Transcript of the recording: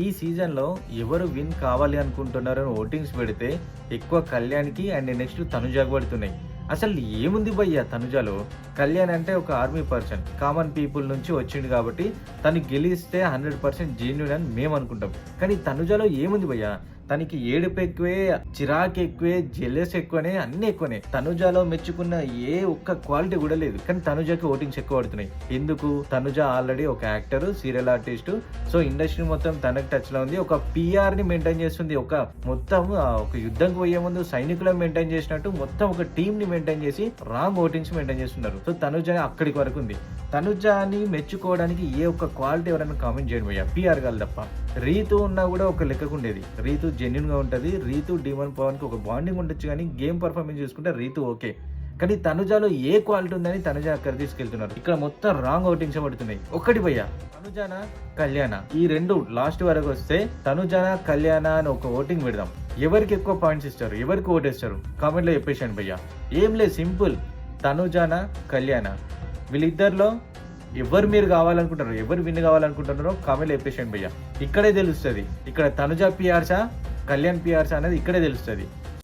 ఈ సీజన్‌లో ఎవరు విన్ కావాలి అనుకుంటున్నారని ఓటింగ్స్ పెడితే ఎక్కువ కళ్యాణ్‌కి అండ్ నెక్స్ట్ తనుజాకి పడుతున్నాయి. అసలు ఏముంది భయ్యా తనుజాలో? కళ్యాణ్ అంటే ఒక ఆర్మీ పర్సన్. కామన్ పీపుల్ నుంచి వచ్చిండు కాబట్టి తను గెలిస్తే 100% జెన్యూన్ అని మేము అనుకుంటాం. కానీ తనుజాలో ఏముంది భయ్యా? తనకి ఏడుపు ఎక్కువే, చిరాకు ఎక్కువే, జెలస్ ఎక్కువనే, అన్నీ ఎక్కువనే. తనుజాలో మెచ్చుకున్న ఏ ఒక్క క్వాలిటీ కూడా లేదు. కానీ తనుజకి ఓటింగ్స్ ఎక్కువ పడుతున్నాయి. ఎందుకు? తనుజ ఆల్రెడీ ఒక actor, serial artist. So industry మొత్తం తనకు టచ్ లో ఉంది. ఒక పిఆర్ ని మెయింటైన్ చేస్తుంది. ఒక మొత్తం ఒక యుద్ధంకి పోయే ముందు సైనికులను మెయింటైన్ చేసినట్టు మొత్తం ఒక టీమ్ ని మెయింటైన్ చేసి రాంగ్ ఓటింగ్స్ మెయింటైన్ చేస్తున్నారు. సో తనుజ అక్కడికి వరకు ఉంది. తనుజాని మెచ్చుకోవడానికి ఏ ఒక్క క్వాలిటీ ఎవరైనా కామెంట్ చేయండి భయ్యా, పిఆర్ గారు తప్ప. రీతు ఉన్నా కూడా ఒక లెక్కకు ఉండేది. రీతు జెన్యున్ గా ఉంటది. రీతు డీమన్ పవన్ కి ఒక బాండింగ్ ఉండొచ్చు, కానీ గేమ్ పర్ఫార్మెన్స్ చూసుకుంటే రీతు ఓకే. కానీ తనుజాలో ఏ క్వాలిటీ ఉందని తనుజ అక్కడ తీసుకెళ్తున్నారు. ఇక్కడ మొత్తం రాంగ్ అవుటింగ్స్ పడుతున్నాయి. ఒక్కటి భయ్యా, తనుజానా కళ్యాణ, ఈ రెండు లాస్ట్ వరకు వస్తే తనుజానా కళ్యాణ అని ఒక ఓటింగ్ పెడదాం. ఎవరికి ఎక్కువ పాయింట్స్ ఇస్తారు, ఎవరికి ఓటేస్తారు కామెంట్ లో చెప్పేసాను భయ్యా. ఏం లేదు, సింపుల్. తనుజానా కళ్యాణ, వీళ్ళిద్దరిలో ఎవరు మీరు కావాలనుకుంటారు, ఎవరు విన్ కావాలనుకుంటున్నారో కామెంట్లో చెప్పేసాను భయ్యా. ఇక్కడే తెలుస్తుంది. ఇక్కడ తనుజ పిఆర్సా కళ్యాణ్ పిఆర్సా అనేది ఇక్కడే తెలుస్తుంది.